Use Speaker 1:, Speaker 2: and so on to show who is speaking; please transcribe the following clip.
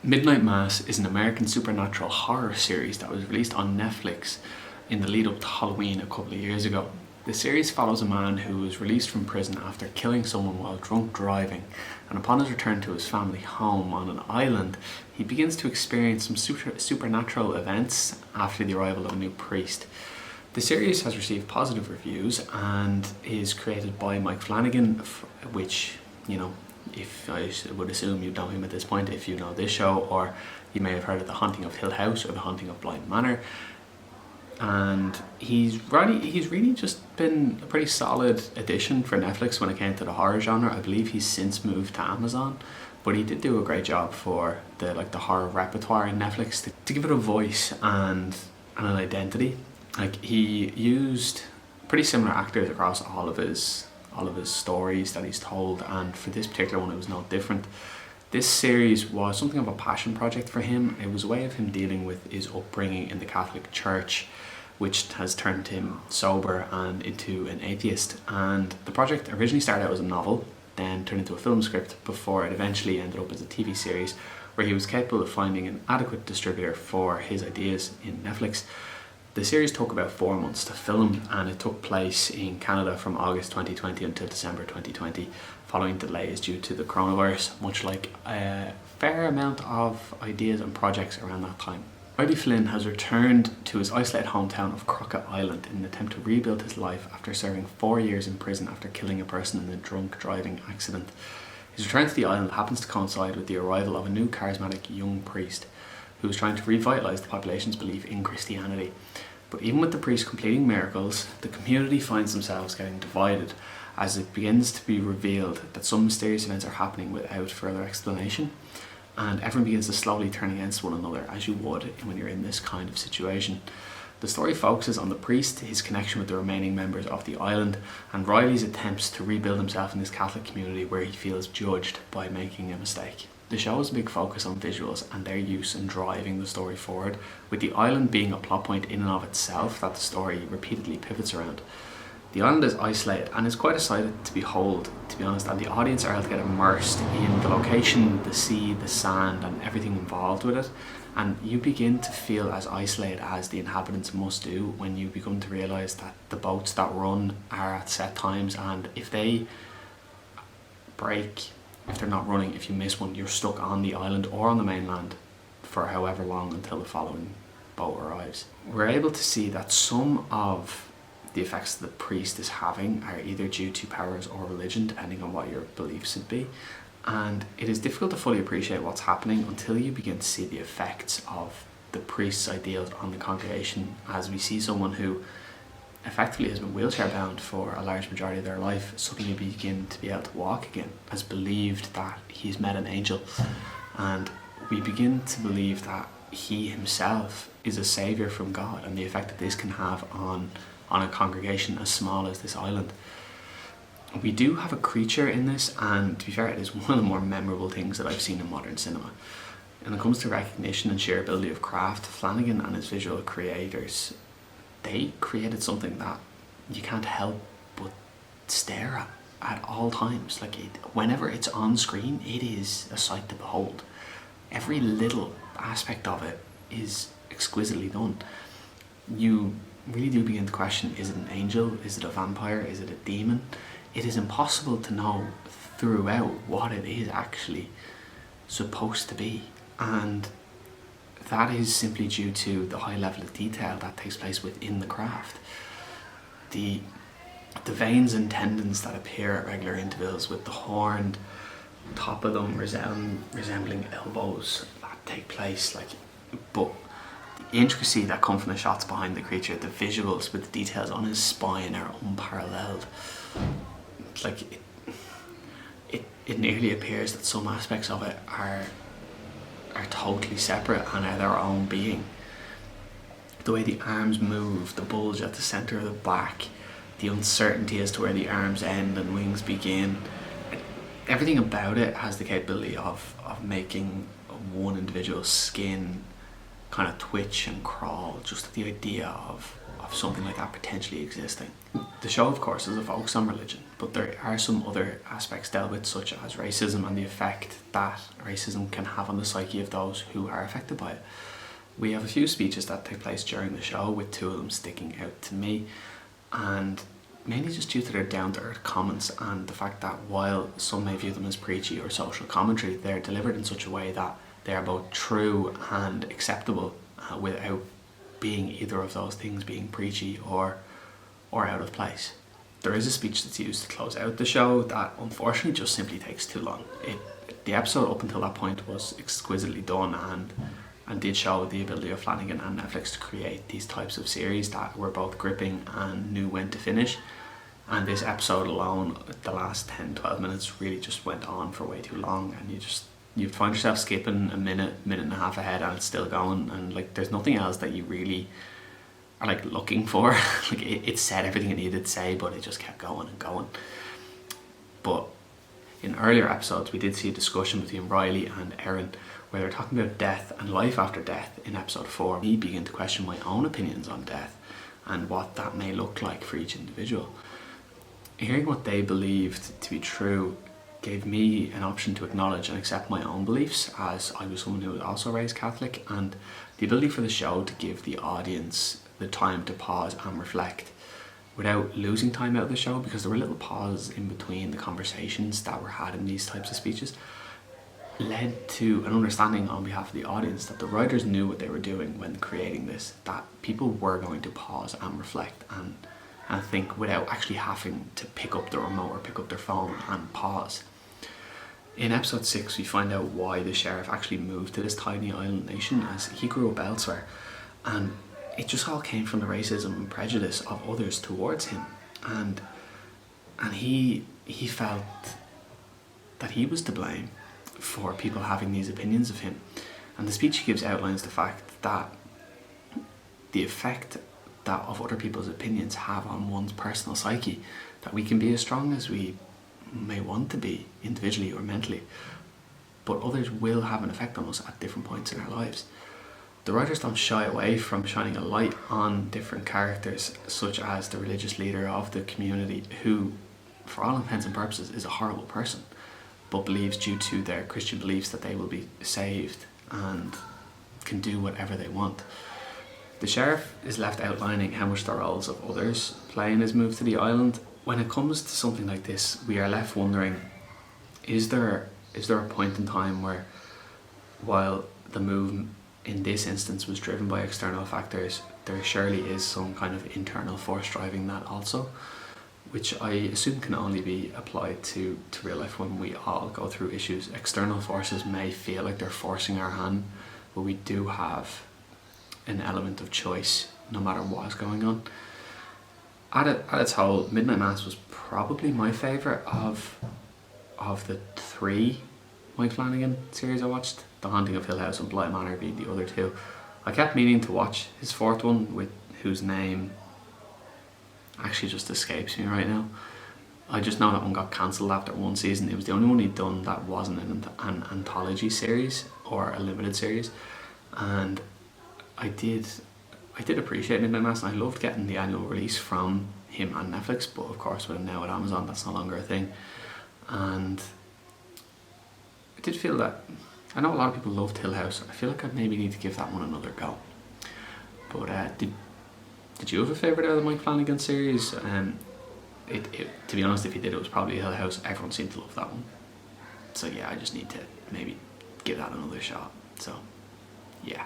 Speaker 1: Midnight Mass is an American supernatural horror series that was released on Netflix in the lead up to Halloween a couple of years ago. The series follows a man who was released from prison after killing someone while drunk driving, and upon his return to his family home on an island, he begins to experience some supernatural events after the arrival of a new priest. The series has received positive reviews and is created by Mike Flanagan, which, you know, if I would assume you know him at this point if you know this show, or you may have heard of The Haunting of Hill House or The Haunting of Bly Manor. And he's really just been a pretty solid addition for Netflix when it came to the horror genre. I believe he's since moved to Amazon, but he did do a great job for the horror repertoire in Netflix to give it a voice and an identity. Like, he used pretty similar actors across all of his stories that he's told, and for this particular one it was no different. This series was something of a passion project for him. It was a way of him dealing with his upbringing in the Catholic Church, which has turned him sober and into an atheist. And the project originally started out as a novel, then turned into a film script, before it eventually ended up as a TV series where he was capable of finding an adequate distributor for his ideas in Netflix. The series took about 4 months to film, and it took place in Canada from August 2020 until December 2020, following delays due to the coronavirus, much like a fair amount of ideas and projects around that time. Riley Flynn has returned to his isolated hometown of Crockett Island in an attempt to rebuild his life after serving 4 years in prison after killing a person in a drunk driving accident. His return to the island happens to coincide with the arrival of a new charismatic young priest who is trying to revitalise the population's belief in Christianity. But even with the priest completing miracles, the community finds themselves getting divided as it begins to be revealed that some mysterious events are happening without further explanation, and everyone begins to slowly turn against one another, as you would when you're in this kind of situation. The story focuses on the priest, his connection with the remaining members of the island, and Riley's attempts to rebuild himself in this Catholic community where he feels judged by making a mistake. The show has a big focus on visuals and their use in driving the story forward, with the island being a plot point in and of itself that the story repeatedly pivots around. The island is isolated and is quite a sight to behold, to be honest, and the audience are able to get immersed in the location, the sea, the sand, and everything involved with it, and you begin to feel as isolated as the inhabitants must do when you begin to realise that the boats that run are at set times, and if they break, if they're not running, if you miss one, you're stuck on the island or on the mainland for however long until the following boat arrives. We're able to see that some of the effects that the priest is having are either due to powers or religion, depending on what your beliefs would be, and it is difficult to fully appreciate what's happening until you begin to see the effects of the priest's ideals on the congregation, as we see someone who effectively has been wheelchair bound for a large majority of their life suddenly begin to be able to walk again, has believed that he's met an angel, and we begin to believe that he himself is a saviour from God, and the effect that this can have on a congregation as small as this island. We do have a creature in this, and to be fair, it is one of the more memorable things that I've seen in modern cinema. When it comes to recognition and sheer ability of craft, Flanagan and his visual creators, they created something that you can't help but stare at all times. Like, whenever it's on screen, it is a sight to behold. Every little aspect of it is exquisitely done. You really do begin to question, is it an angel? Is it a vampire? Is it a demon? It is impossible to know throughout what it is actually supposed to be, and that is simply due to the high level of detail that takes place within the craft. The veins and tendons that appear at regular intervals, with the horned top of them resembling elbows that take place, but the intricacy that comes from the shots behind the creature, the visuals with the details on his spine are unparalleled. It nearly appears that some aspects of it are totally separate and are their own being. The way the arms move, the bulge at the centre of the back, the uncertainty as to where the arms end and wings begin, everything about it has the capability of making one individual's skin kind of twitch and crawl just at the idea of something like that potentially existing. The show, of course, is a focus on religion, but there are some other aspects dealt with, such as racism and the effect that racism can have on the psyche of those who are affected by it. We have a few speeches that take place during the show, with two of them sticking out to me, and mainly just due to their down-to-earth comments and the fact that while some may view them as preachy or social commentary, they're delivered in such a way that they are both true and acceptable without being either of those things, being preachy or out of place. There is a speech that's used to close out the show that unfortunately just simply takes too long. The episode up until that point was exquisitely done and did show the ability of Flanagan and Netflix to create these types of series that were both gripping and knew when to finish. And this episode alone, the last 10-12 minutes, really just went on for way too long, and you'd find yourself skipping a minute and a half ahead and it's still going, and like there's nothing else that you really are like looking for. Like it said everything it needed to say, but it just kept going and going. But in earlier episodes we did see a discussion between Riley and Erin where they're talking about death and life after death. In episode 4, me begin to question my own opinions on death and what that may look like for each individual. Hearing what they believed to be true gave me an option to acknowledge and accept my own beliefs, as I was someone who was also raised Catholic, and the ability for the show to give the audience the time to pause and reflect without losing time out of the show, because there were little pauses in between the conversations that were had in these types of speeches, led to an understanding on behalf of the audience that the writers knew what they were doing when creating this, that people were going to pause and reflect and think without actually having to pick up the remote or pick up their phone and pause. In episode 6 we find out why the sheriff actually moved to this tiny island nation, as he grew up elsewhere, and it just all came from the racism and prejudice of others towards him, and he felt that he was to blame for people having these opinions of him. And the speech he gives outlines the fact that the effect that of other people's opinions have on one's personal psyche, that we can be as strong as we may want to be individually or mentally, but others will have an effect on us at different points in our lives. The writers don't shy away from shining a light on different characters, such as the religious leader of the community, who for all intents and purposes is a horrible person, but believes due to their Christian beliefs that they will be saved and can do whatever they want. The sheriff is left outlining how much the roles of others play in his move to the island. When it comes to something like this, we are left wondering, is there a point in time where, while the move in this instance was driven by external factors, there surely is some kind of internal force driving that also, which I assume can only be applied to real life when we all go through issues. External forces may feel like they're forcing our hand, but we do have an element of choice no matter what's going on. At its whole, Midnight Mass was probably my favourite of the 3 Mike Flanagan series I watched. The Haunting of Hill House and Bly Manor being the other 2. I kept meaning to watch his 4th one, with whose name actually just escapes me right now. I just know that one got cancelled after 1 season. It was the only one he'd done that wasn't an anthology series or a limited series, and I did appreciate Midnight Mass, and I loved getting the annual release from him and Netflix, but of course with him now at Amazon that's no longer a thing. And I did feel that, I know a lot of people loved Hill House, I feel like I maybe need to give that one another go. But did you have a favourite out of the Mike Flanagan series? To be honest, if you did, it was probably Hill House. Everyone seemed to love that one. So yeah, I just need to maybe give that another shot. So yeah.